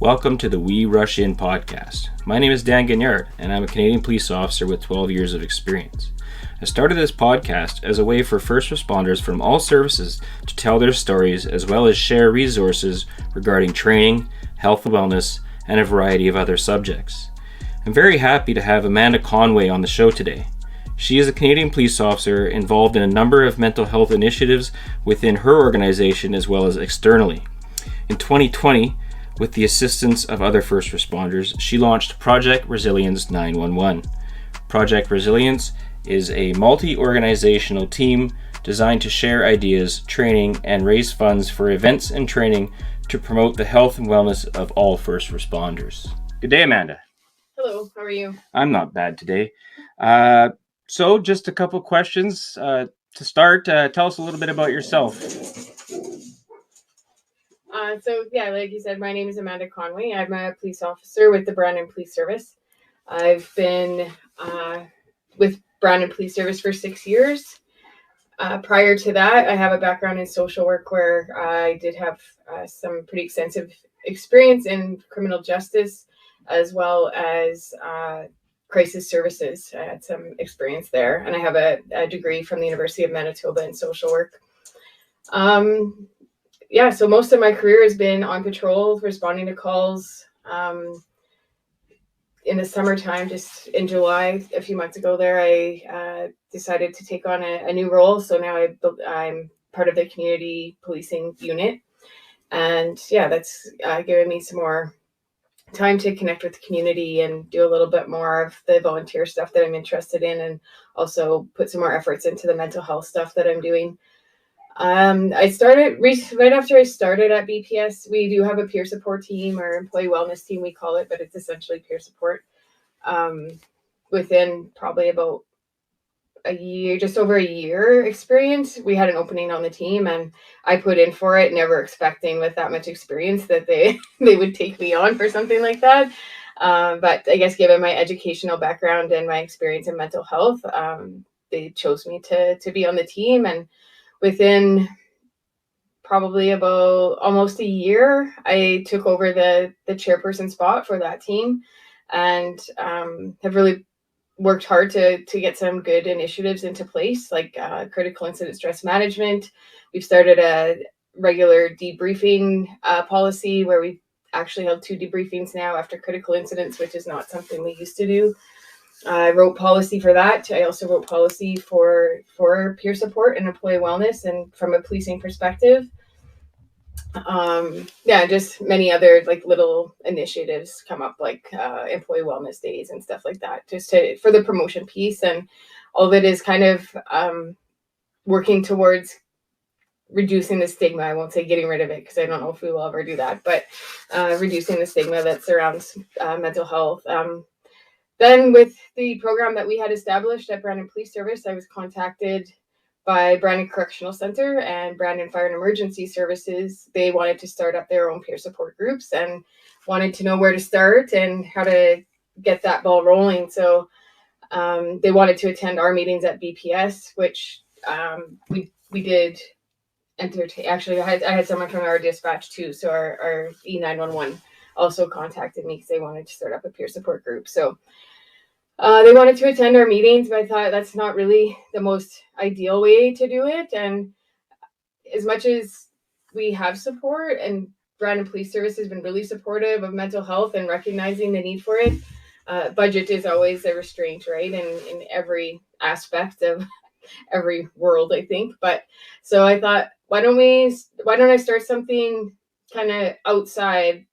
Welcome to the We Rush In podcast. My name is Dan Gagnard, and I'm a Canadian police officer with 12 years of experience. I started this podcast as a way for first responders from all services to tell their stories as well as share resources regarding training, health and wellness, and a variety of other subjects. I'm very happy to have Amanda Conway on the show today. She is a Canadian police officer involved in a number of mental health initiatives within her organization as well as externally. In 2020, with the assistance of other first responders, she launched Project Resilience 911. Project Resilience is a multi-organizational team designed to share ideas, training, and raise funds for events and training to promote the health and wellness of all first responders. Good day, Amanda. Hello, how are you? I'm not bad today. So just a couple questions to start. Tell us a little bit about yourself. Like you said, my name is Amanda Conway. I'm a police officer with the Brandon Police Service. I've been with Brandon Police Service for 6 years. Prior to that, I have a background in social work where I did have some pretty extensive experience in criminal justice as well as crisis services. I had some experience there, and I have a degree from the University of Manitoba in social work. So most of my career has been on patrol, responding to calls. In the summertime, just in July, a few months ago there, I decided to take on a new role. So now I'm part of the community policing unit. And that's given me some more time to connect with the community and do a little bit more of the volunteer stuff that I'm interested in, and also put some more efforts into the mental health stuff that I'm doing. I started right after I started at BPS. We do have a peer support team, or employee wellness team, we call it, but it's essentially peer support. Within probably about a year, just over a year experience, we had an opening on the team, and I put in for it, never expecting with that much experience that they would take me on for something like that. But I guess given my educational background and my experience in mental health, they chose me to be on the team. And within probably about almost a year, I took over the chairperson spot for that team, and have really worked hard to get some good initiatives into place, like critical incident stress management. We've started a regular debriefing policy where we actually held 2 debriefings now after critical incidents, which is not something we used to do. I wrote policy for that. I also wrote policy for peer support and employee wellness, and from a policing perspective. Just many other like little initiatives come up, like employee wellness days and stuff like that, just for the promotion piece. And all of it is kind of working towards reducing the stigma. I won't say getting rid of it, because I don't know if we will ever do that, but reducing the stigma that surrounds mental health. Then with the program that we had established at Brandon Police Service, I was contacted by Brandon Correctional Center and Brandon Fire and Emergency Services. They wanted to start up their own peer support groups and wanted to know where to start and how to get that ball rolling. So they wanted to attend our meetings at BPS, which we did entertain. Actually, I had someone from our dispatch too. So our E911 also contacted me because they wanted to start up a peer support group. So they wanted to attend our meetings, but I thought that's not really the most ideal way to do it. And as much as we have support, and Brandon Police Service has been really supportive of mental health and recognizing the need for it, budget is always a restraint, right? In every aspect of every world, I think. But so I thought, why don't I start something kind of outside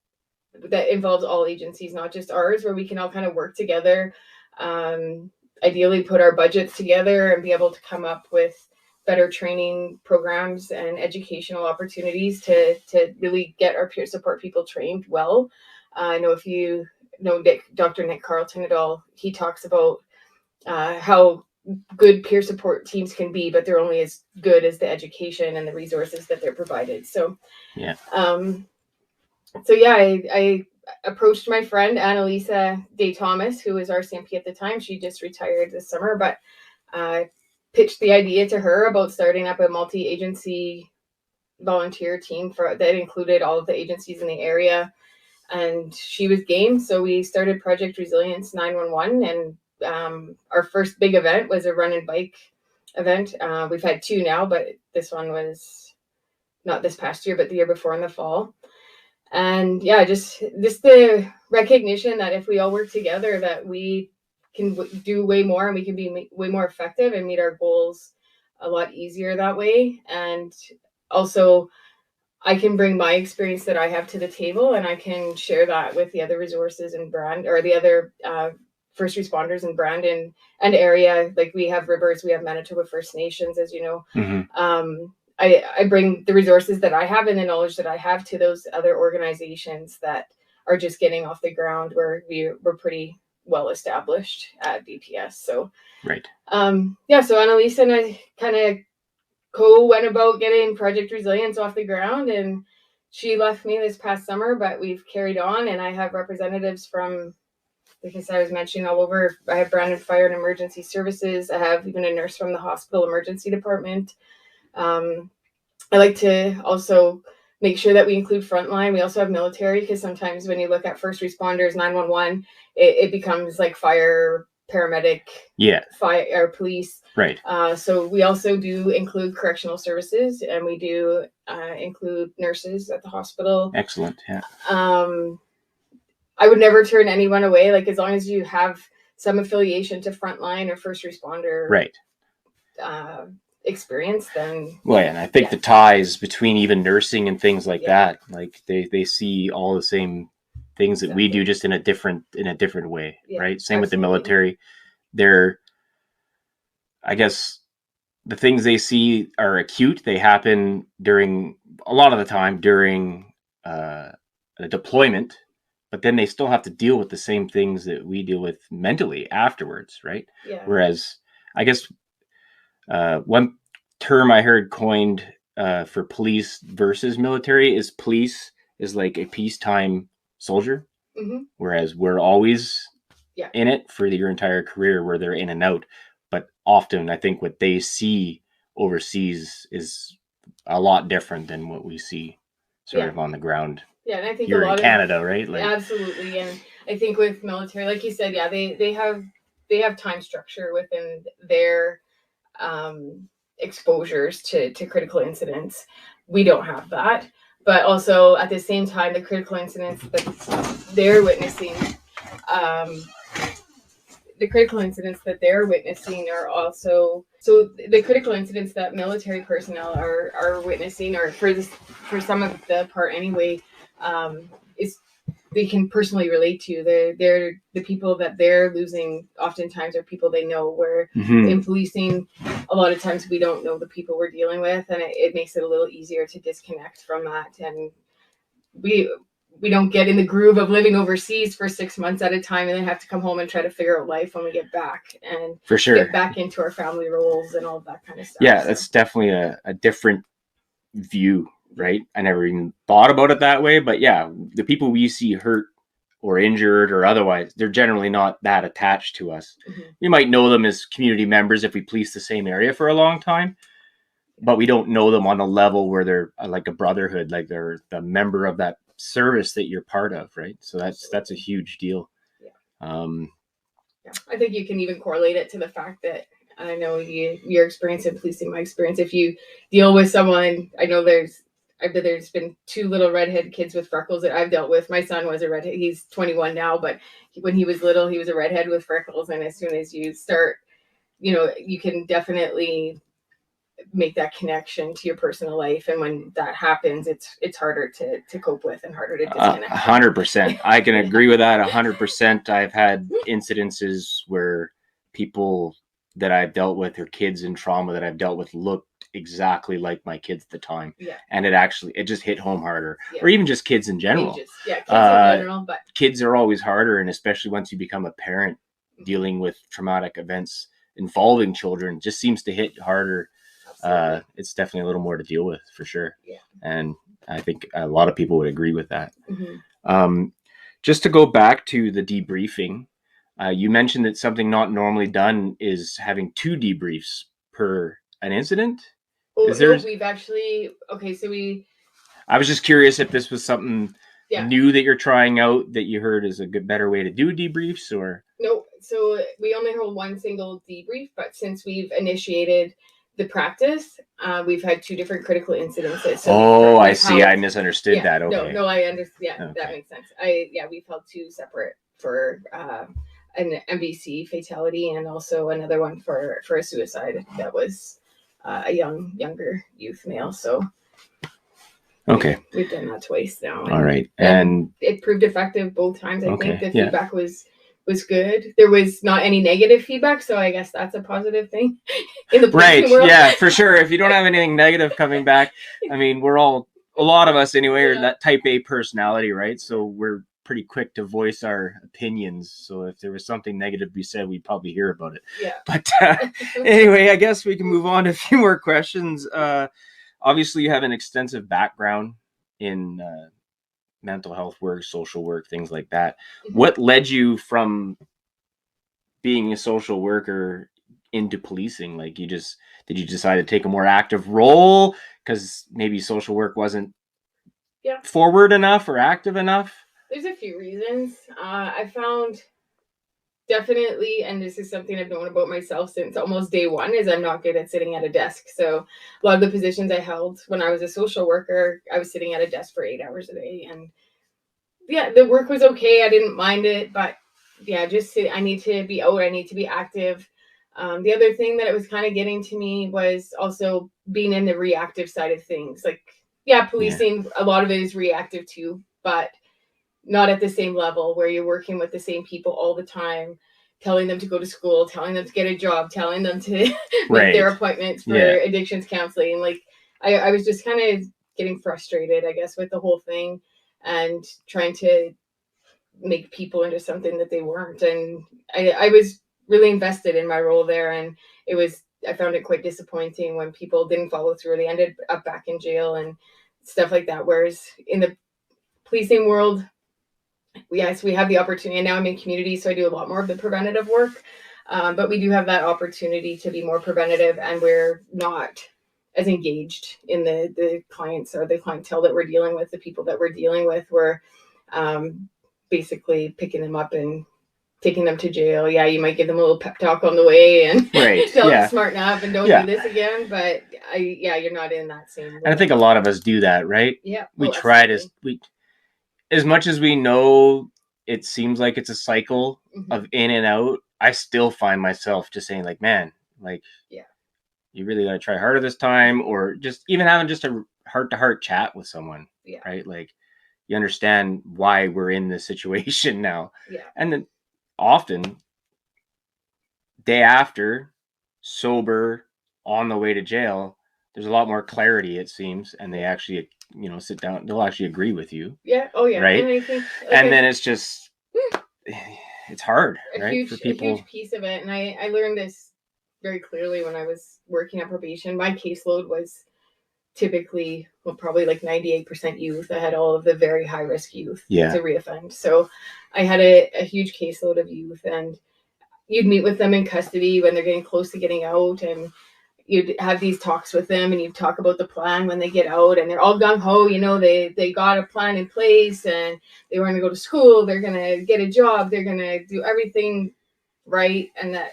that involves all agencies, not just ours, where we can all kind of work together. Ideally put our budgets together and be able to come up with better training programs and educational opportunities to really get our peer support people trained well. I know if you know Dr. Nick Carlton at all, he talks about how good peer support teams can be, but they're only as good as the education and the resources that they're provided. So, I approached my friend Annalisa Day Thomas, who was our CMP at the time. She just retired this summer, but pitched the idea to her about starting up a multi-agency volunteer team that included all of the agencies in the area. and she was game. So we started Project Resilience 911, and our first big event was a run and bike event. We've had two now, but this one was not this past year, but the year before in the fall. And yeah, just the recognition that if we all work together, that we can do way more, and we can be way more effective and meet our goals a lot easier that way. And also, I can bring my experience that I have to the table, and I can share that with the other resources and brand, or the other first responders in Brandon and area. Like, we have rivers, we have Manitoba First Nations, as you know. Mm-hmm. I bring the resources that I have and the knowledge that I have to those other organizations that are just getting off the ground, where we're pretty well established at BPS. So Right. Yeah, so Annalisa and I kind of went about getting Project Resilience off the ground, and she left me this past summer, but we've carried on, and I have representatives from, because I was mentioning, all over. I have Brandon Fire and Emergency Services. I have even a nurse from the hospital emergency department. I like to also make sure that we include frontline. We also have military, because sometimes when you look at first responders, 911, it becomes like fire, paramedic, fire, or police. Right. So we also do include correctional services, and we do include nurses at the hospital. Excellent. Yeah. I would never turn anyone away, like, as long as you have some affiliation to frontline or first responder. Right. Experience, then and I think the ties between even nursing and things like that, like they see all the same things that we do, just in a different way, right? Same with the military. They're, I guess, the things they see are acute. They happen a lot of the time during a deployment, but then they still have to deal with the same things that we deal with mentally afterwards, right? Whereas, I guess, one term I heard coined for police versus military is police is like a peacetime soldier, whereas we're always in it for your entire career, where they're in and out. But often, I think what they see overseas is a lot different than what we see sort of on the ground. Yeah, and I think you're in Canada, right? Like, absolutely. And I think with military, like you said, they have time structure within their exposures to critical incidents. We don't have that, but also at the same time, the critical incidents that they're witnessing, are also, so the critical incidents that military personnel are witnessing, or for some of the part anyway, is they can personally relate to. They're the people that they're losing oftentimes are people they know, where in policing, a lot of times we don't know the people we're dealing with, and it makes it a little easier to disconnect from that. And we don't get in the groove of living overseas for 6 months at a time, and then have to come home and try to figure out life when we get back, and for sure get back into our family roles and all that kind of stuff. Yeah, that's definitely a different view. Right. I never even thought about it that way, but yeah, the people we see hurt or injured or otherwise, they're generally not that attached to us. We might know them as community members if we police the same area for a long time, but we don't know them on a level where they're like a brotherhood, like they're the member of that service that you're part of. Right. So that's a huge deal. I think you can even correlate it to the fact that, I know your experience in policing, my experience, if you deal with someone, I know there's been two little redhead kids with freckles that I've dealt with. My son was a redhead. He's 21 now, but when he was little, he was a redhead with freckles. And as soon as you start, you can definitely make that connection to your personal life. And when that happens, it's harder to cope with and harder to disconnect. 100%. I can agree with that 100%. I've had incidences where people that I've dealt with, or kids in trauma that I've dealt with, looked exactly like my kids at the time. And it just hit home harder. Or even just kids in general. Kids in general, but kids are always harder, and especially once you become a parent, dealing with traumatic events involving children just seems to hit harder. It's definitely a little more to deal with, for sure. And I think a lot of people would agree with that. Just to go back to the debriefing, you mentioned that something not normally done is having 2 debriefs per an incident. We've actually, I was just curious if this was something new that you're trying out that you heard is a good, better way to do debriefs, or? No, so we only hold one single debrief, but since we've initiated the practice, we've had 2 different critical incidences. So I see. I misunderstood that. Okay. No, I understand. Yeah, okay. That makes sense. We've held 2 separate for an MBC fatality, and also another one for a suicide that was a younger youth male. So okay, we've done that twice now. All right, and it proved effective both times. I think the feedback was good. There was not any negative feedback, so I guess that's a positive thing in the policing world. Yeah, for sure. If you don't have anything negative coming back, I mean, we're all, a lot of us anyway, are that type A personality, right? So we're pretty quick to voice our opinions. So if there was something negative to be said, we'd probably hear about it. Yeah. But anyway, I guess we can move on to a few more questions. Obviously, you have an extensive background in mental health work, social work, things like that. Mm-hmm. What led you from being a social worker into policing? Like, did you decide to take a more active role because maybe social work wasn't forward enough or active enough? There's a few reasons. I found definitely, and this is something I've known about myself since almost day one, is I'm not good at sitting at a desk. So a lot of the positions I held when I was a social worker, I was sitting at a desk for 8 hours a day. And the work was okay. I didn't mind it, but I need to be out. I need to be active. The other thing that it was kind of getting to me was also being in the reactive side of things. Like, policing, a lot of it is reactive too, but not at the same level where you're working with the same people all the time, telling them to go to school, telling them to get a job, telling them to make their appointments for addictions counseling. Like, I was just kind of getting frustrated, I guess, with the whole thing and trying to make people into something that they weren't. And I was really invested in my role there, and I found it quite disappointing when people didn't follow through. They ended up back in jail and stuff like that. Whereas in the policing world, yes, we have the opportunity, and now I'm in community, so I do a lot more of the preventative work. But we do have that opportunity to be more preventative, and we're not as engaged in the clients or the clientele that we're dealing with, the people that we're dealing with. We're basically picking them up and taking them to jail. Yeah, you might give them a little pep talk on the way and tell them to smarten up and don't do this again. But you're not in that same role. And I think a lot of us do that, right? Yeah. We try to, as much as we know it seems like it's a cycle of in and out, I still find myself just saying, like, man, like, you really got to try harder this time, or just even having just a heart-to-heart chat with someone, right? Like, you understand why we're in this situation now. Yeah. And then often, day after, sober, on the way to jail, there's a lot more clarity, it seems, and they actually, sit down, they'll actually agree with you. Yeah. Oh, yeah. Right? And I think, and then it's just, it's hard, right? For people. A huge piece of it. And I learned this very clearly when I was working on probation. My caseload was typically, probably like 98% youth. I had all of the very high risk youth to reoffend. So I had a huge caseload of youth, and you'd meet with them in custody when they're getting close to getting out, and you'd have these talks with them, and you'd talk about the plan when they get out, and they're all gung-ho, they got a plan in place, and they want to go to school, they're going to get a job, they're going to do everything right, and that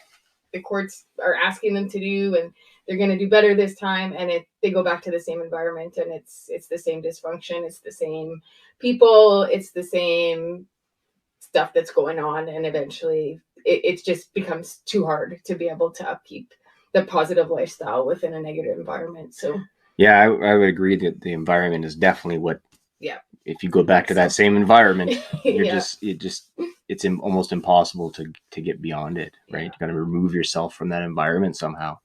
the courts are asking them to do, and they're going to do better this time, and they go back to the same environment, and it's the same dysfunction, it's the same people, it's the same stuff that's going on, and eventually it just becomes too hard to be able to upkeep the positive lifestyle within a negative environment. So I would agree that the environment is definitely what, if you go back to that same environment, you're it's almost impossible to get beyond it, right? You got to remove yourself from that environment somehow.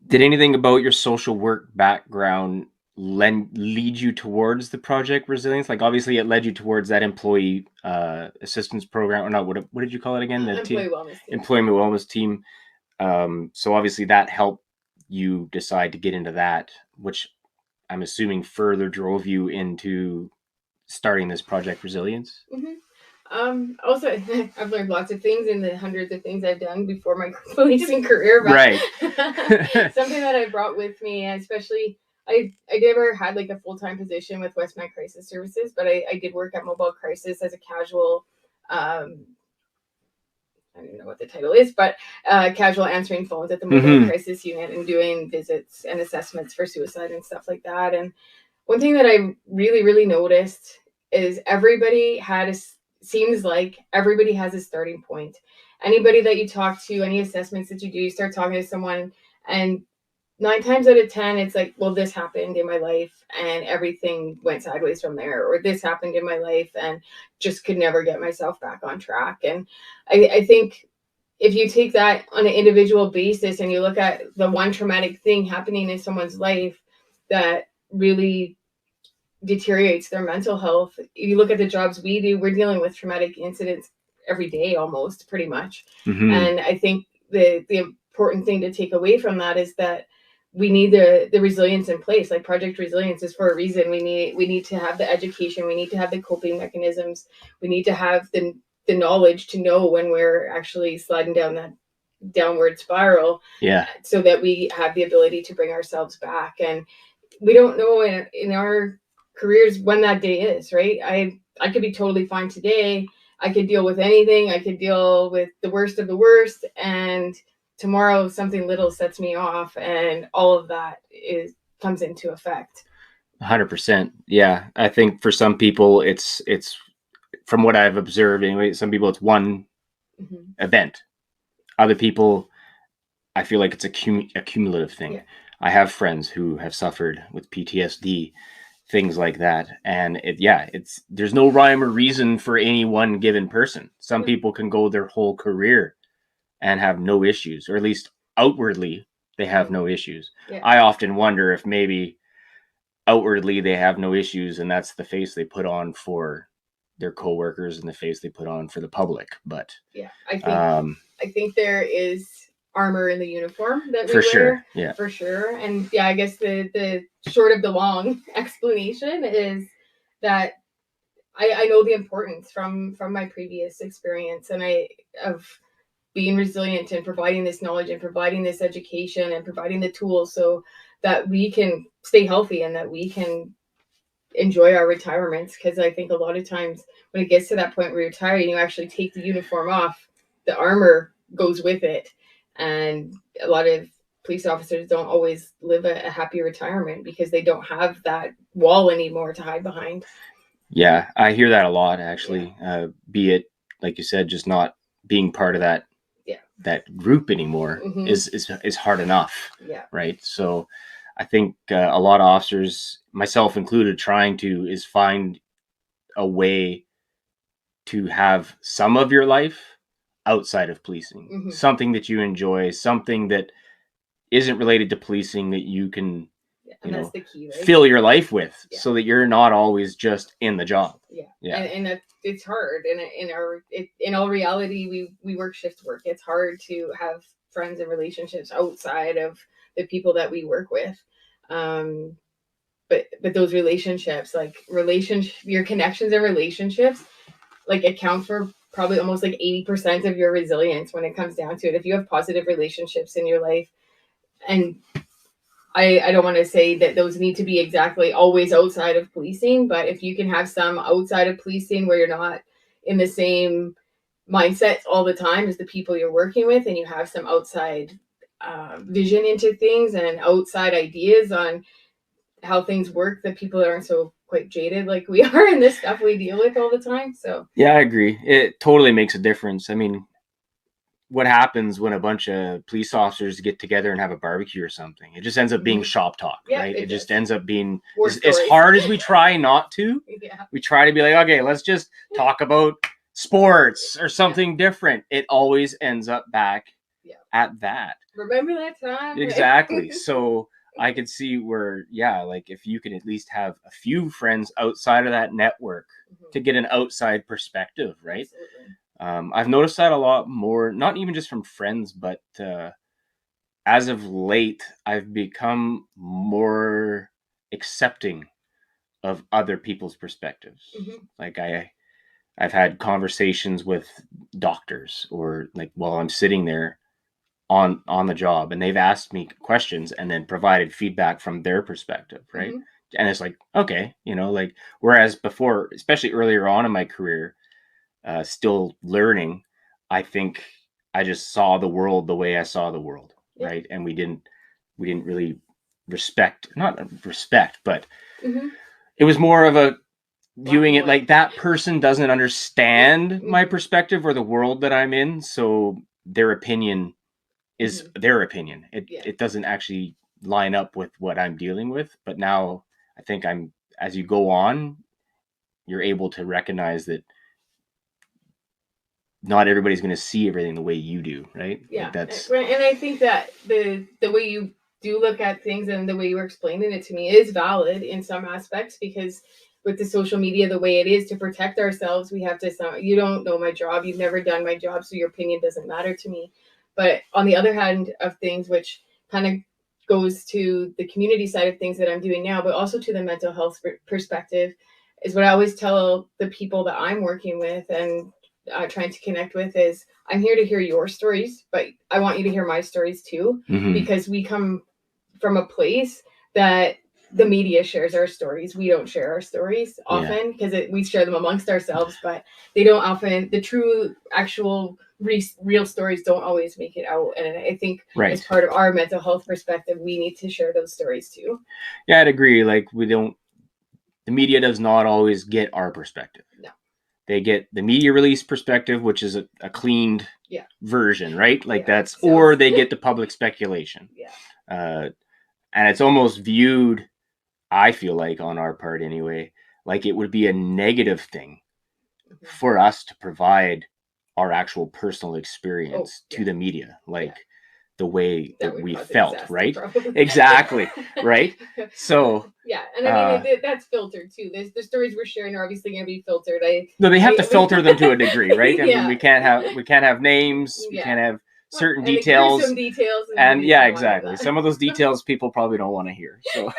Did anything about your social work background lead you towards the Project Resilience? Like, obviously it led you towards that employee assistance program, or not, what did you call it again? Employment wellness team. So obviously that helped you decide to get into that, which I'm assuming further drove you into starting this Project Resilience. Also, I've learned lots of things in the hundreds of things I've done before my policing career, but right. something that I brought with me, especially I never had like a full-time position with Westman Crisis Services, but I did work at Mobile Crisis as a casual, I don't know what the title is, but casual answering phones at the mobile crisis unit and doing visits and assessments for suicide and stuff like that. And one thing that I really, really noticed is seems like everybody has a starting point. Anybody that you talk to, any assessments that you do, you start talking to someone, and 9 times out of 10, it's like, well, this happened in my life and everything went sideways from there, or this happened in my life and just could never get myself back on track. And I think if you take that on an individual basis and you look at the one traumatic thing happening in someone's life that really deteriorates their mental health, you look at the jobs we do, we're dealing with traumatic incidents every day, almost, pretty much. And I think the important thing to take away from that is that we need the resilience in place. Like Project Resilience is for a reason. We need to have the education. We need to have the coping mechanisms. We need to have the knowledge to know when we're actually sliding down that downward spiral. Yeah. So that we have the ability to bring ourselves back. And we don't know in our careers when that day is, right? I could be totally fine today. I could deal with anything. I could deal with the worst of the worst, and tomorrow something little sets me off, and all of that comes into effect. 100%. Yeah, I think for some people it's from what I've observed anyway, some people it's one event. Other people, I feel like it's a cumulative thing. Yeah. I have friends who have suffered with PTSD, things like that, and there's no rhyme or reason for any one given person. Some people can go their whole career and have no issues, or at least outwardly they have no issues. Yeah. I often wonder if maybe outwardly they have no issues and that's the face they put on for their coworkers and the face they put on for the public. But yeah, I think there is armor in the uniform that we wear. Sure. Yeah, for sure. And yeah, I guess the short of the long explanation is that I know the importance from my previous experience, and of being resilient and providing this knowledge and providing this education and providing the tools so that we can stay healthy and that we can enjoy our retirements. Because I think a lot of times when it gets to that point where you're tired and you actually take the uniform off, the armor goes with it. And a lot of police officers don't always live a happy retirement because they don't have that wall anymore to hide behind. Yeah, I hear that a lot, actually. Yeah. Be it, like you said, just not being part of that group anymore is hard enough. Yeah. Right. So I think a lot of officers, myself included, trying to find a way to have some of your life outside of policing, something that you enjoy, something that isn't related to policing that you can, that's the key, right? Fill your life with, so that you're not always just in the job. Yeah. And it's hard. And in all reality, we work shift work. It's hard to have friends and relationships outside of the people that we work with. But those relationships, your connections and relationships, like, account for probably almost like 80% of your resilience when it comes down to it. If you have positive relationships in your life, and I don't want to say that those need to be exactly always outside of policing, but if you can have some outside of policing where you're not in the same mindset all the time as the people you're working with, and you have some outside vision into things and outside ideas on how things work, that people aren't so quite jaded like we are in this stuff we deal with all the time. So yeah, I agree. It totally makes a difference. I mean, what happens when a bunch of police officers get together and have a barbecue or something? It just ends up being shop talk, right? It just ends up being, as hard as we try not to, we try to be like, okay, let's just talk about sports or something different. It always ends up back at that. Remember that time? Exactly. So I could see where, like, if you can at least have a few friends outside of that network to get an outside perspective, right? Absolutely. I've noticed that a lot more, not even just from friends, but as of late, I've become more accepting of other people's perspectives. Like I've had conversations with doctors, or like while I'm sitting there, on the job, and they've asked me questions and then provided feedback from their perspective, right? Mm-hmm. And it's like, okay, like, whereas before, especially earlier on in my career, still learning, I think I just saw the world the way I saw the world, Yeah. right? And we didn't really not respect, but Mm-hmm. it was more of a viewing Black and it like white. that person doesn't understand Mm-hmm. my perspective or the world that I'm in, so their opinion is their opinion. It doesn't actually line up with what I'm dealing with. But now I think as you go on, you're able to recognize that not everybody's going to see everything the way you do, right? Yeah, Like that's and I think that the way you do look at things and the way you were explaining it to me is valid in some aspects, because with the social media the way it is, to protect ourselves, we have to you don't know my job, you've never done my job, so your opinion doesn't matter to me. But on the other hand of things, which kind of goes to the community side of things that I'm doing now, but also to the mental health perspective, is what I always tell the people that I'm working with and trying to connect with is, I'm here to hear your stories, but I want you to hear my stories too, because we come from a place that the media shares our stories. We don't share our stories often because we share them amongst ourselves, but they don't often, the true, actual, real stories don't always make it out. And I think as part of our mental health perspective, we need to share those stories too. Yeah, I'd agree. Like, the media does not always get our perspective. No. They get the media release perspective, which is a cleaned version, right? Like or they get the public speculation. And it's almost viewed, I feel like, on our part anyway, like it would be a negative thing for us to provide our actual personal experience to the media, like the way that we felt, right? Exactly, right? So and I mean that's filtered too. The stories we're sharing are obviously going to be filtered. No, they have to filter them to a degree, right? I mean, we can't have names, we can't have certain details, some details, and exactly. Some of those details people probably don't want to hear. So,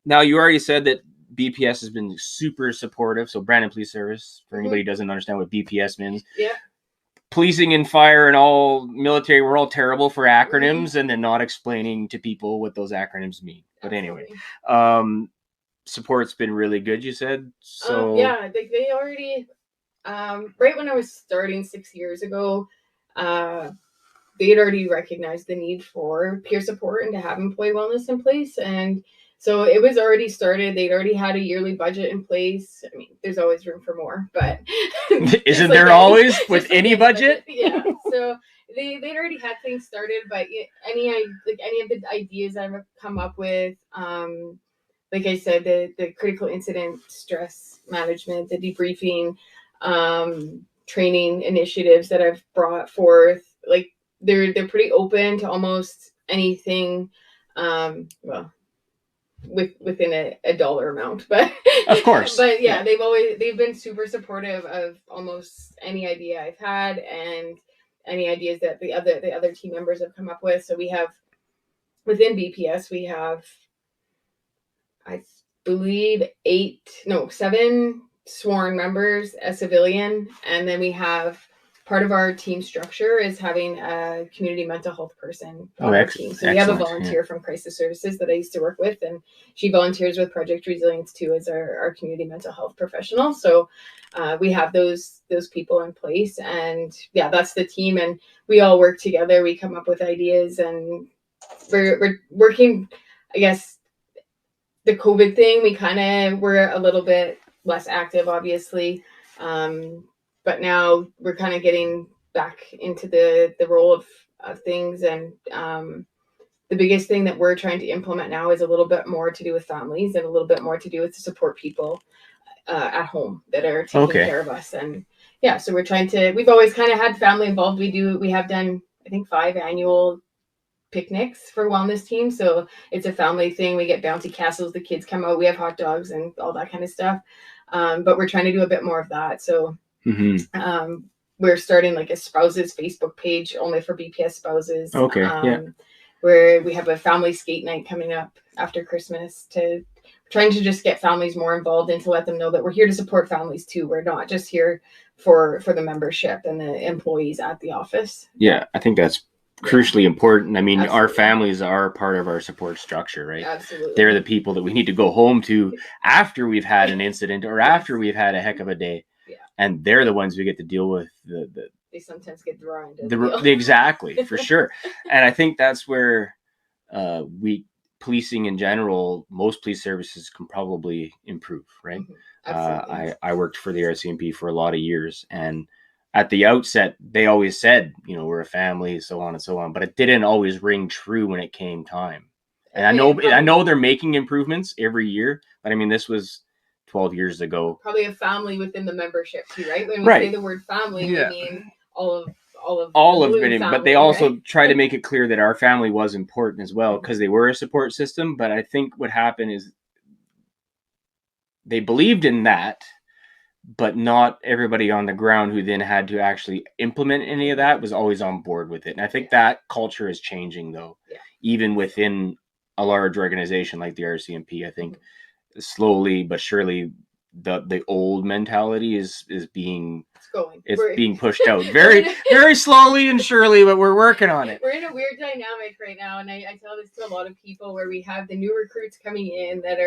now you already said that BPS has been super supportive. So, Brandon Police Service, for anybody who doesn't understand what BPS means, policing and fire and all military, we're all terrible for acronyms and then not explaining to people what those acronyms mean. But anyway, support's been really good, you said. So they already, right when I was starting 6 years ago, they had already recognized the need for peer support and to have employee wellness in place. And so it was already started. They'd already had a yearly budget in place. I mean, there's always room for more, but isn't there always with any budget? Yeah. So they'd already had things started, but any of the ideas I've come up with, like I said, the critical incident stress management, the debriefing, training initiatives that I've brought forth, like they're pretty open to almost anything. Within a dollar amount, but of course, but they've been super supportive of almost any idea I've had and any ideas that the other team members have come up with. So we have within BPS, we have, I believe, 7 sworn members, a civilian, and then we have part of our team structure is having a community mental health person on our team. So we have a volunteer from Crisis Services that I used to work with, and she volunteers with Project Resilience too as our community mental health professional. So we have those people in place, and that's the team, and we all work together. We come up with ideas, and we're working. I guess the COVID thing, we we're a little bit less active, obviously. But now we're kind of getting back into the role of things. And the biggest thing that we're trying to implement now is a little bit more to do with families and a little bit more to do with to support people at home that are taking care of us. And so we've always kind of had family involved. We have done, I think, 5 annual picnics for wellness teams. So it's a family thing. We get bouncy castles, the kids come out, we have hot dogs and all that kind of stuff. But we're trying to do a bit more of that. So we're starting like a spouses Facebook page only for BPS spouses. Where we have a family skate night coming up after Christmas, trying to just get families more involved and to let them know that we're here to support families too. We're not just here for the membership and the employees at the office. Yeah, I think that's crucially important. I mean, Absolutely. our families are part of our support structure, right? Absolutely. They're the people that we need to go home to after we've had an incident or after we've had a heck of a day. Yeah. And they're the ones we get to deal with they sometimes get drawn into exactly, for sure. And I think that's where policing in general, most police services can probably improve, right? Absolutely. I worked for the RCMP for a lot of years, and at the outset, they always said, we're a family, so on and so on, but it didn't always ring true when it came time. And I know they're making improvements every year, but I mean, this was 12 years ago. Probably a family within the membership too, right? When we say the word family, we mean all of it, but they also try to make it clear that our family was important as well, because they were a support system. But I think what happened is they believed in that, but not everybody on the ground who then had to actually implement any of that was always on board with it. And I think that culture is changing, though, even within a large organization like the RCMP. I think slowly but surely the old mentality is being being pushed out very very slowly and surely, but we're working on it. We're in a weird dynamic right now, and I tell this to a lot of people, where we have the new recruits coming in that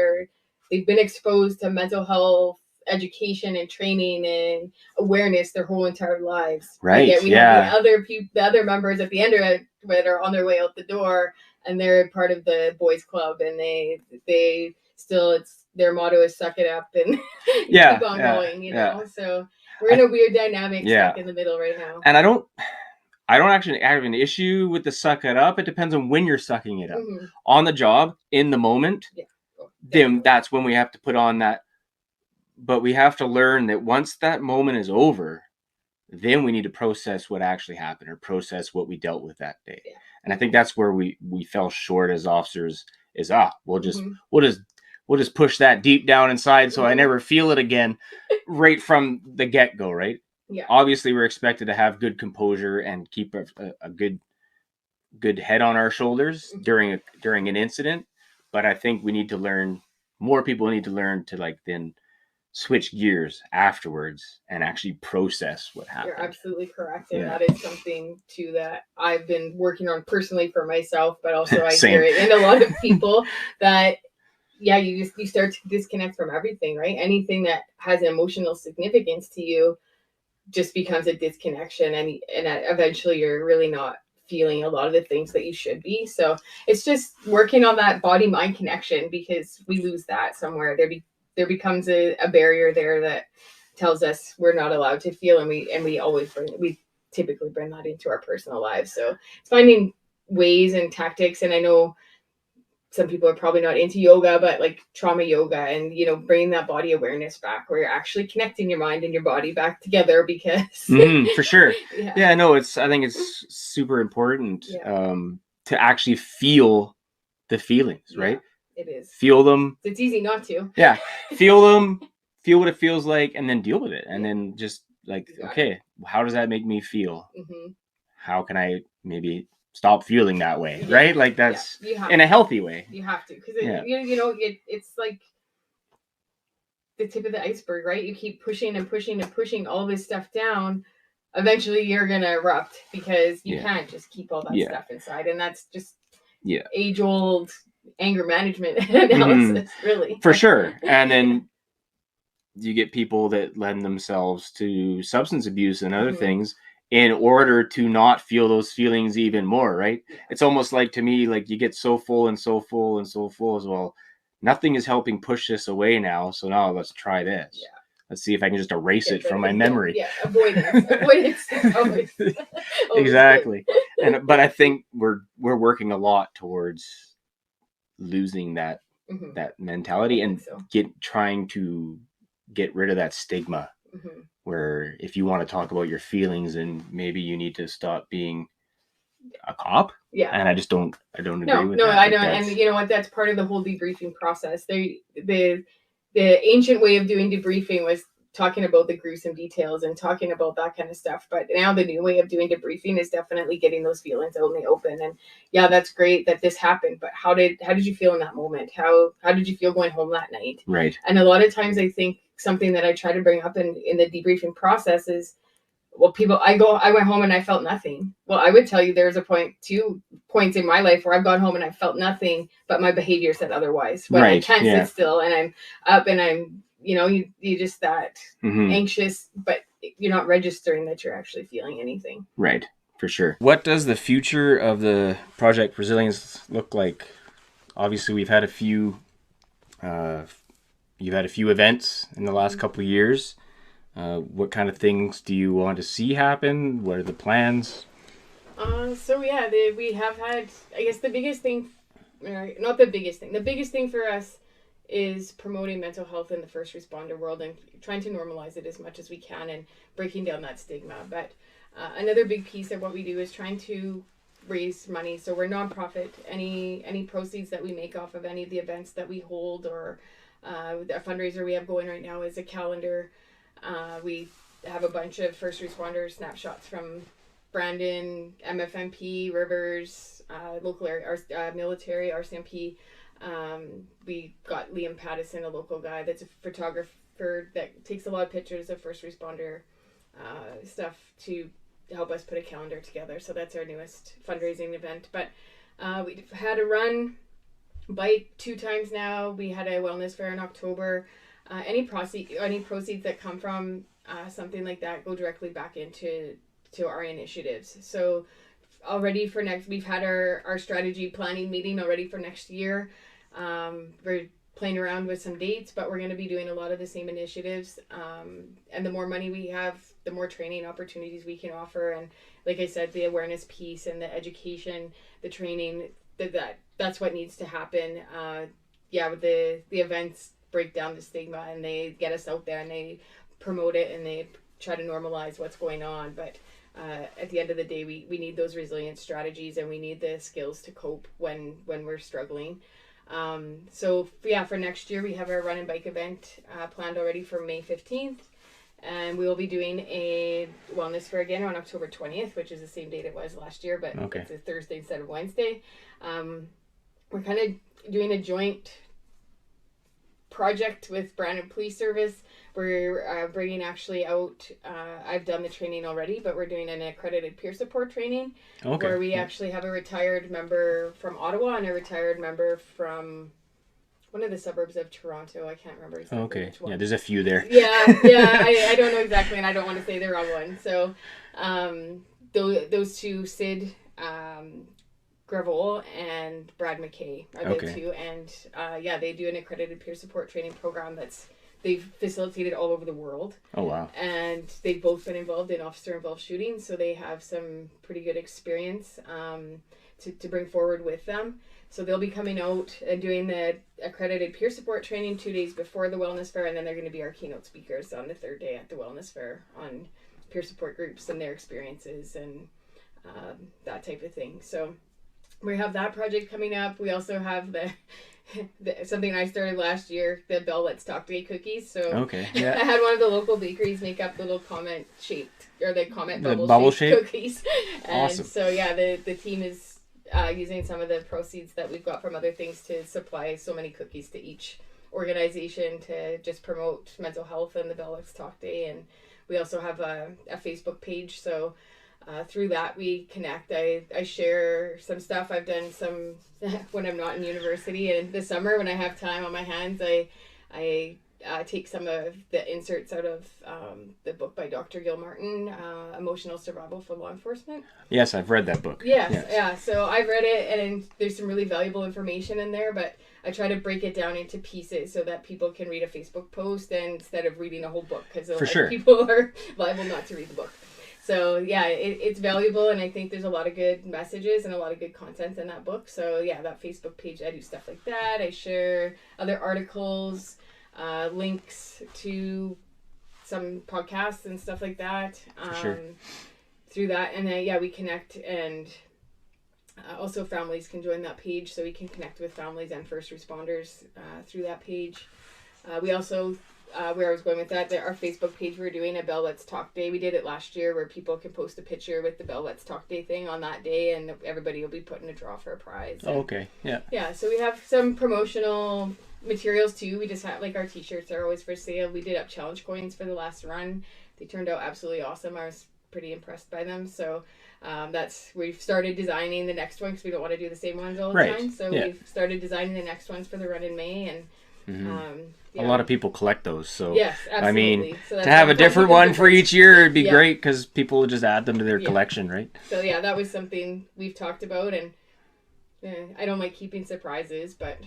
they've been exposed to mental health education and training and awareness their whole entire lives, right? We have the other members at the end of it that are on their way out the door, and they're part of the boys club, and they still, it's their motto is suck it up and keep on going, know. So we're in a weird dynamic stuck in the middle right now. And I don't actually have an issue with the suck it up. It depends on when you're sucking it up. On the job, in the moment, then that's when we have to put on that. But we have to learn that once that moment is over, then we need to process what actually happened, or process what we dealt with that day. And I think that's where we fell short as officers, is we'll just push that deep down inside so I never feel it again right from the get-go, right? Yeah. Obviously, we're expected to have good composure and keep a good head on our shoulders during an incident. But I think we need to learn, more people need to learn to then switch gears afterwards and actually process what happened. You're absolutely correct. And that is something too that I've been working on personally for myself, but also I hear it in a lot of people that you start to disconnect from everything, right? Anything that has emotional significance to you just becomes a disconnection, and eventually you're really not feeling a lot of the things that you should be. So it's just working on that body mind connection, because we lose that somewhere. There becomes a barrier there that tells us we're not allowed to feel, and we typically bring that into our personal lives. So it's finding ways and tactics, and I know some people are probably not into yoga, but like trauma yoga and, bringing that body awareness back, where you're actually connecting your mind and your body back together, because for sure. I think it's super important to actually feel the feelings, right? It is. Feel them. It's easy not to. Yeah. Feel them, feel what it feels like, and then deal with it. And then just okay, how does that make me feel? How can I maybe stop feeling that way, right? That's in a healthy way. You have to, because it's like the tip of the iceberg, right? You keep pushing and pushing and pushing all this stuff down. Eventually, you're gonna erupt, because you can't just keep all that stuff inside, and that's just age-old anger management analysis, really. For sure. And then you get people that lend themselves to substance abuse and other things in order to not feel those feelings even more, right? It's almost like, to me, you get so full and so full and so full as well. Nothing is helping push this away now, so now let's try this. Let's see if I can just erase it from my memory. Avoidance. Always exactly. But I think we're working a lot towards losing that mentality, and trying to get rid of that stigma. Where if you want to talk about your feelings, and maybe you need to stop being a cop. And I don't agree with that. No, I know. And you know what? That's part of the whole debriefing process. The ancient way of doing debriefing was talking about the gruesome details and talking about that kind of stuff. But now the new way of doing debriefing is definitely getting those feelings out in the open. And that's great that this happened, but how did you feel in that moment? How did you feel going home that night? Right. And a lot of times I think something that I try to bring up in the debriefing process is, well, I went home and I felt nothing. Well, I would tell you there's two points in my life where I've gone home and I felt nothing, but my behavior said otherwise. When I can't sit still and I'm up and I'm, you just that anxious, but you're not registering that you're actually feeling anything. Right, for sure. What does the future of the Project Resilience look like? Obviously, we've had a few, you've had a few events in the last couple of years. What kind of things do you want to see happen? What are the plans? We have had, I guess the biggest thing, not the biggest thing. The biggest thing for us is promoting mental health in the first responder world and trying to normalize it as much as we can and breaking down that stigma. But another big piece of what we do is trying to raise money. So we're nonprofit. Any proceeds that we make off of any of the events that we hold or a fundraiser we have going right now is a calendar. We have a bunch of first responder snapshots from Brandon, MFMP, Rivers, local area, military, RCMP. We got Liam Pattison, a local guy that's a photographer that takes a lot of pictures of first responder stuff to help us put a calendar together. So that's our newest fundraising event. But we've had a run bike 2 times now. We had a wellness fair in October. Any proceeds that come from something like that go directly back into our initiatives. So already for next, we've had our strategy planning meeting already for next year. We're playing around with some dates, but we're going to be doing a lot of the same initiatives. And the more money we have, the more training opportunities we can offer. And like I said, the awareness piece and the education, the training, that's what needs to happen. With the events break down the stigma and they get us out there and they promote it and they try to normalize what's going on. But at the end of the day, we need those resilience strategies and we need the skills to cope when we're struggling. For next year, we have our run and bike event planned already for May 15th. And we will be doing a wellness fair again on October 20th, which is the same date it was last year, but It's a Thursday instead of Wednesday. We're kind of doing a joint project with Brandon Police Service. We're bringing actually out, I've done the training already, but we're doing an accredited peer support training where we actually have a retired member from Ottawa and a retired member from one of the suburbs of Toronto. I can't remember exactly which one. Yeah, there's a few there. I don't know exactly, and I don't want to say the wrong one. So those two, Sid Gravel and Brad McKay are the two. And they do an accredited peer support training program they've facilitated all over the world. Oh, wow. And they've both been involved in officer-involved shootings, so they have some pretty good experience to bring forward with them. So they'll be coming out and doing the accredited peer support training 2 days before the wellness fair, and then they're going to be our keynote speakers on the 3rd day at the wellness fair on peer support groups and their experiences and that type of thing. So we have that project coming up. We also have the something I started last year, the Bell Let's Talk Day cookies. So I had one of the local bakeries make up little comment bubble shaped cookies. And awesome. So the team is using some of the proceeds that we've got from other things to supply so many cookies to each organization to just promote mental health and the Bell Let's Talk Day. And we also have a Facebook page, so through that we connect. I share some stuff. I've done some when I'm not in university, and this summer when I have time on my hands, I take some of the inserts out of the book by Dr. Gil Martin, Emotional Survival for Law Enforcement. Yes, I've read that book. Yes. So I've read it, and there's some really valuable information in there, but I try to break it down into pieces so that people can read a Facebook post instead of reading a whole book, because people are liable not to read the book. So it's valuable, and I think there's a lot of good messages and a lot of good content in that book. So that Facebook page, I do stuff like that. I share other articles, links to some podcasts and stuff like that. Through that, and then we connect, and also families can join that page, so we can connect with families and first responders through that page. We also where I was going with that, our Facebook page, we're doing a Bell Let's Talk Day. We did it last year where people can post a picture with the Bell Let's Talk Day thing on that day, and everybody will be put in a draw for a prize. Oh, okay. Yeah. Yeah, so we have some promotional materials too. We just have like our t-shirts are always for sale. We did up challenge coins for the last run. They turned out absolutely awesome. I was pretty impressed by them. So we've started designing the next one because we don't want to do the same ones all the time. So we've started designing the next ones for the run in May, and a lot of people collect those. So yes, absolutely. I mean, so to have a different one for each year would be great because people will just add them to their collection, right? So yeah, that was something we've talked about, and I don't like keeping surprises, but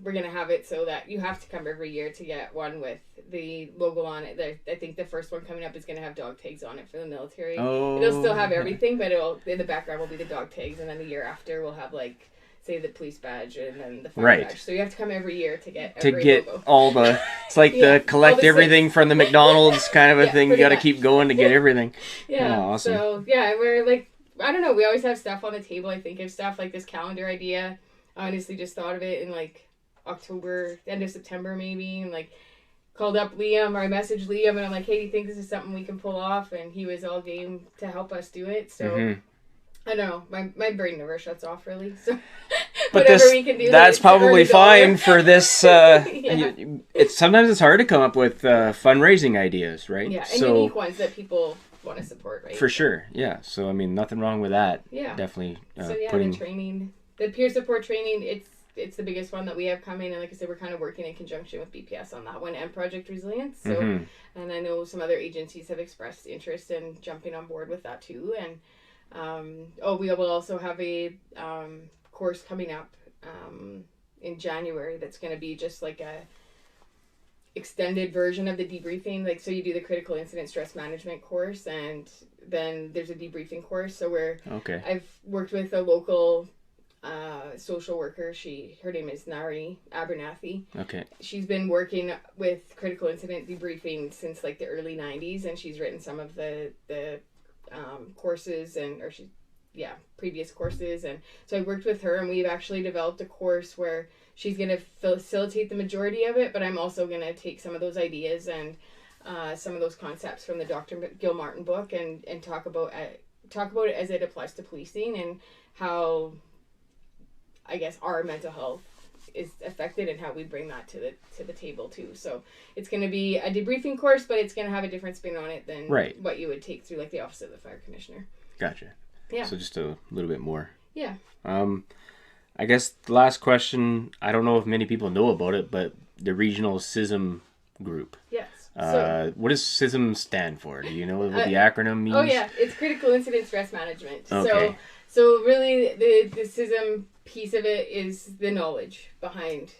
we're going to have it so that you have to come every year to get one with the logo on it. I think the first one coming up is going to have dog tags on it for the military. Oh, it'll still have everything, but in the background will be the dog tags, and then the year after we'll have like, say, the police badge and then the fire badge. So you have to come every year to get logo. All the, it's like the collect everything from the McDonald's kind of a thing. You got to keep going to get everything. Yeah. Oh, awesome. So yeah, we're like, I don't know. We always have stuff on the table. I think of stuff like this calendar idea. I honestly just thought of it in like October, end of September maybe, and like called up Liam, or I messaged Liam, and I'm like, hey, do you think this is something we can pull off? And he was all game to help us do it. So I don't know. My brain never shuts off really. So but we can do, that's probably fine for this. Sometimes it's hard to come up with fundraising ideas, right? Yeah, and unique ones that people want to support, right? For sure, yeah. So I mean, nothing wrong with that. Yeah, definitely. The training, the peer support training, it's the biggest one that we have coming, and like I said, we're kind of working in conjunction with BPS on that one and Project Resilience. So, and I know some other agencies have expressed interest in jumping on board with that too. And we will also have a course coming up in January that's going to be just like a extended version of the debriefing. Like, so you do the critical incident stress management course, and then there's a debriefing course. So I've worked with a local social worker. Her name is Nari Abernathy. Okay. She's been working with critical incident debriefing since like the early 90s, and she's written some of the courses previous courses. And so I worked with her, and we've actually developed a course where she's going to facilitate the majority of it, but I'm also going to take some of those ideas and some of those concepts from the Dr. Gil Martin book and talk about it as it applies to policing and how, I guess, our mental health is affected and how we bring that to the table too. So it's going to be a debriefing course, but it's going to have a different spin on it than what you would take through like the Office of the Fire Commissioner. Gotcha. Yeah. So just a little bit more. Yeah. I guess the last question, I don't know if many people know about it, but the regional CISM group. Yes. What does CISM stand for? Do you know what the acronym means? Oh yeah, it's Critical Incident Stress Management. Okay. So really the CISM piece of it is the knowledge behind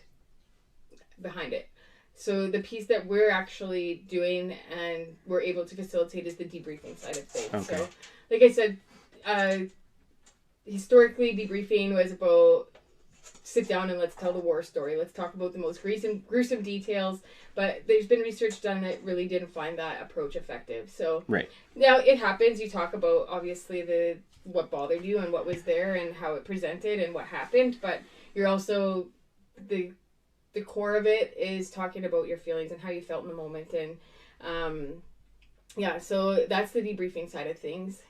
it. So the piece that we're actually doing and we're able to facilitate is the debriefing side of things. Okay. So like I said, historically debriefing was about sit down and let's tell the war story. Let's talk about the most gruesome details. But there's been research done that really didn't find that approach effective. So now it happens. You talk about obviously what bothered you and what was there and how it presented and what happened. But you're also the core of it is talking about your feelings and how you felt in the moment. And so that's the debriefing side of things.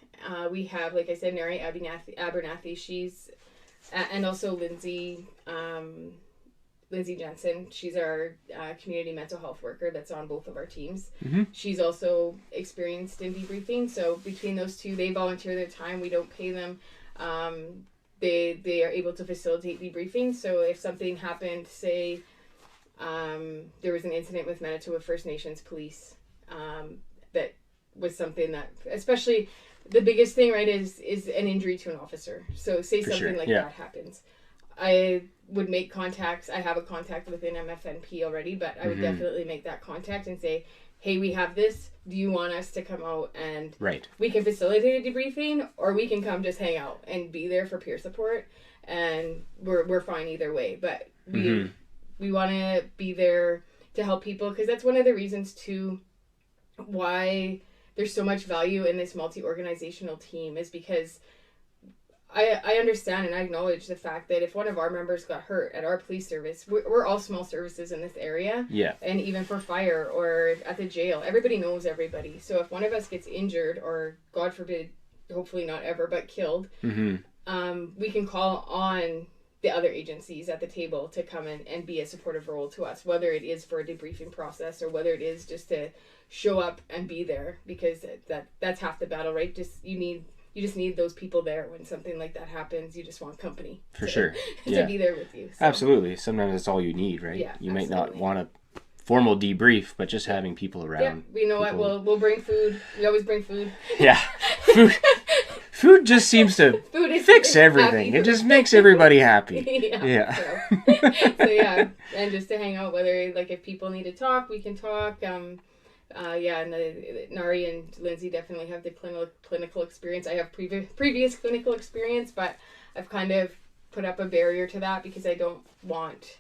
We have, like I said, Nari Abernathy. She's and also Lindsay Jensen. She's our community mental health worker that's on both of our teams. Mm-hmm. She's also experienced in debriefing. So between those two, they volunteer their time. We don't pay them. They are able to facilitate debriefing. So if something happened, say there was an incident with Manitoba First Nations police that was something that, especially the biggest thing, right, is an injury to an officer. So say something that happens. I would make contacts. I have a contact within MFNP already, but I would definitely make that contact and say, hey, we have this. Do you want us to come out and we can facilitate a debriefing, or we can come just hang out and be there for peer support, and we're fine either way. But we want to be there to help people, because that's one of the reasons too why there's so much value in this multi-organizational team, is because I understand and I acknowledge the fact that if one of our members got hurt at our police service, we're all small services in this area. Yeah. And even for fire or at the jail, everybody knows everybody. So if one of us gets injured or, God forbid, hopefully not ever, but killed, we can call on the other agencies at the table to come in and be a supportive role to us, whether it is for a debriefing process or whether it is just to show up and be there, because that's half the battle, right? You just need those people there when something like that happens. You just want company for sure to be there with you. So. Absolutely. Sometimes that's all you need, right? Yeah, you might not want a formal debrief, but just having people around. Yeah, you know what? We'll bring food. We always bring food. Yeah, food just seems to fix everything. It just makes everybody happy. Yeah. So yeah, and just to hang out, whether like if people need to talk, we can talk. And Nari and Lindsay definitely have the clinical experience. I have previous clinical experience, but I've kind of put up a barrier to that because I don't want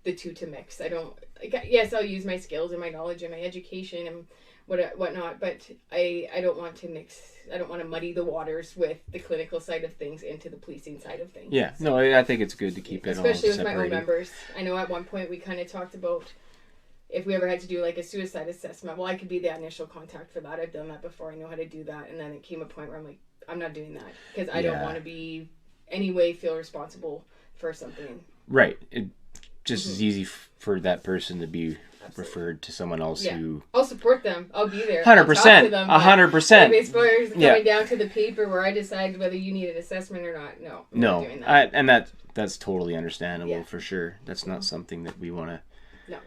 the two to mix. I don't. Yes, I'll use my skills and my knowledge and my education and whatnot, but I don't want to mix. I don't want to muddy the waters with the clinical side of things into the policing side of things. Yeah, no, I think it's good to keep it especially all with my own members. I know at one point we kind of talked about if we ever had to do like a suicide assessment. Well, I could be the initial contact for that. I've done that before. I know how to do that. And then it came a point where I'm like, I'm not doing that because I don't want to be any way feel responsible for something. Right. It just is easy for that person to be referred to someone else who... I'll support them. I'll be there. 100%. 100%. As far as coming down to the paper where I decide whether you need an assessment or not, I'm not doing that. And that's totally understandable for sure. That's not something that we want to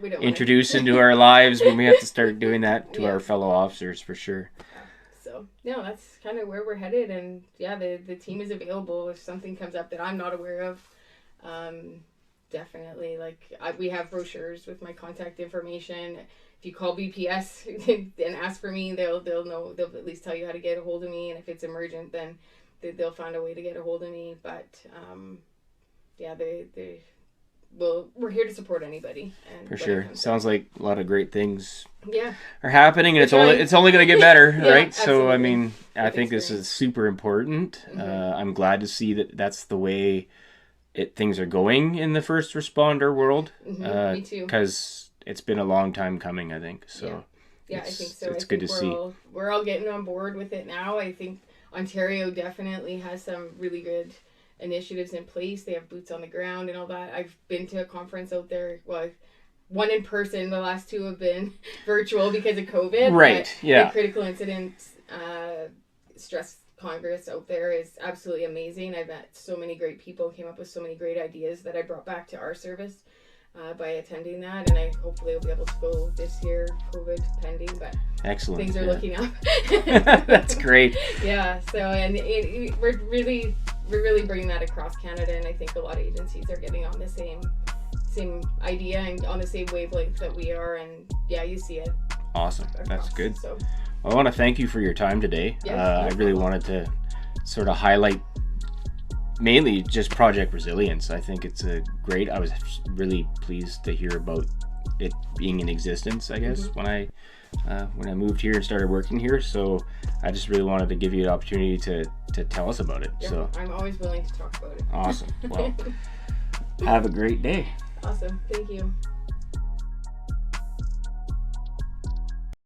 we don't introduce into our lives when we have to start doing that to our fellow officers for sure. So, no, that's kind of where we're headed. And the team is available if something comes up that I'm not aware of. Definitely, we have brochures with my contact information. If you call BPS and ask for me, they'll know. They'll at least tell you how to get a hold of me. And if it's emergent, then they'll find a way to get a hold of me. But we're here to support anybody. And for sure, sounds like a lot of great things. Are happening, and it's only going to get better, right? Absolutely. So I mean, I think this is super important. I'm glad to see that that's the way things are going in the first responder world. Me too. Because it's been a long time coming, I think. So I think so. It's good to see. We're all getting on board with it now. I think Ontario definitely has some really good initiatives in place. They have boots on the ground and all that. I've been to a conference out there. Well, one in person. The last two have been virtual because of COVID. Right. Yeah. The critical incident stress Congress out there is absolutely amazing. I've met so many great people, came up with so many great ideas that I brought back to our service by attending that, and I hopefully will be able to go this year, COVID pending, but excellent. Things are looking up. That's great. Yeah, so and we're really bringing that across Canada, and I think a lot of agencies are getting on the same idea and on the same wavelength that we are, and you see it. Awesome. Across, that's good. So. I want to thank you for your time today. I really wanted to sort of highlight mainly just Project Resilience. I think it's great. I was really pleased to hear about it being in existence, I guess, when I moved here and started working here. So I just really wanted to give you an opportunity to tell us about it. Yeah, so I'm always willing to talk about it. Awesome. Well, have a great day. Awesome. Thank you.